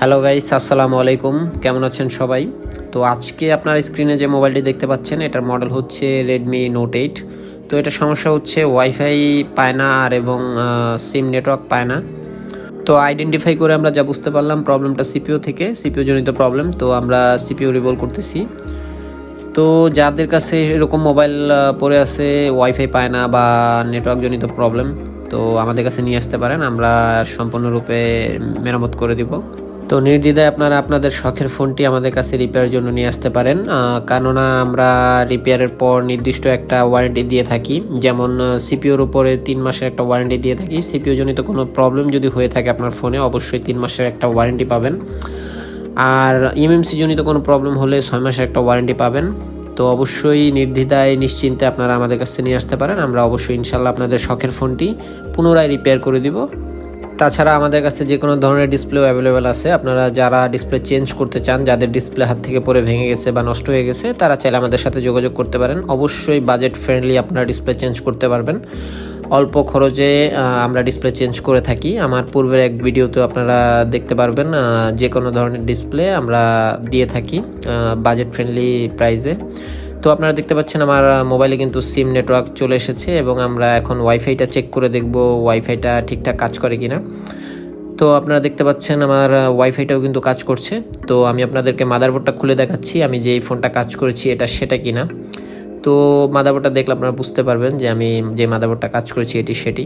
Hello guys, আসসালামু আলাইকুম। কেমন আছেন সবাই? তো আজকে আপনার স্ক্রিনে যে মোবাইলটি দেখতে পাচ্ছেন এটার মডেল হচ্ছে রেডমি নোট 8। তো এটা সমস্যা হচ্ছে ওয়াইফাই পায় না আর এবং সিম নেটওয়ার্ক পায় না। তো আইডেন্টিফাই করে আমরা যা বুঝতে পারলাম প্রবলেমটা সিপিইউ থেকে, সিপিইউ জনিত প্রবলেম। তো আমরা সিপিইউ রিভলভ করতেছি। তো যাদের কাছে এরকম মোবাইল পড়ে আছে, ওয়াইফাই পায় না বা নেটওয়ার্ক জনিত প্রবলেম, তো আমাদের কাছে নিয়ে আসতে পারেন, আমরা সম্পূর্ণরূপে মেরামত করে দিব। তো নির্দ্বিধায় আপনারা আপনাদের শখের ফোনটি আমাদের কাছে রিপেয়ারের জন্য নিয়ে আসতে পারেন, কেননা আমরা রিপেয়ারের পর নির্দিষ্ট একটা ওয়ারেন্টি দিয়ে থাকি। যেমন সিপিইউর উপরে 3 মাসের একটা ওয়ারেন্টি দিয়ে থাকি। সিপিইউ জনিত কোনো প্রবলেম যদি হয়ে থাকে আপনার ফোনে, অবশ্যই 3 মাসের একটা ওয়ারেন্টি পাবেন। আর এমএমসি জনিত কোনো প্রবলেম হলে 6 মাসের একটা ওয়ারেন্টি পাবেন। তো অবশ্যই নির্দ্বিধায় নিশ্চিন্তে আপনারা আমাদের কাছে নিয়ে আসতে পারেন, আমরা অবশ্যই ইনশাল্লাহ আপনাদের শখের ফোনটি পুনরায় রিপেয়ার করে দিব। তাছাড়া আমাদের কাছে যে কোনো ধরনের ডিসপ্লেও অ্যাভেলেবেল আছে। আপনারা যারা ডিসপ্লে চেঞ্জ করতে চান, যাদের ডিসপ্লে হাত থেকে পড়ে ভেঙে গেছে বা নষ্ট হয়ে গেছে, তারা চাইলে আমাদের সাথে যোগাযোগ করতে পারেন। অবশ্যই বাজেট ফ্রেন্ডলি আপনারা ডিসপ্লে চেঞ্জ করতে পারবেন। অল্প খরচে আমরা ডিসপ্লে চেঞ্জ করে থাকি। আমার পূর্বের এক ভিডিওতে আপনারা দেখতে পারবেন, যে কোনো ধরনের ডিসপ্লে আমরা দিয়ে থাকি বাজেট ফ্রেন্ডলি প্রাইসে। তো আপনারা দেখতে পাচ্ছেন আমার মোবাইলে কিন্তু সিম নেটওয়ার্ক চলে এসেছে এবং আমরা এখন ওয়াইফাইটা চেক করে দেখব ওয়াইফাইটা ঠিকঠাক কাজ করে কিনা। তো আপনারা দেখতে পাচ্ছেন আমার ওয়াইফাইটাও কিন্তু কাজ করছে। তো আমি আপনাদেরকে মাদারবোর্ডটা খুলে দেখাচ্ছি, আমি যেই ফোনটা কাজ করেছি এটা সেটা কিনা। তো মাদারবোর্ডটা দেখলে আপনারা বুঝতে পারবেন যে আমি যে মাদারবোর্ডটা কাজ করেছি এটি সেটি।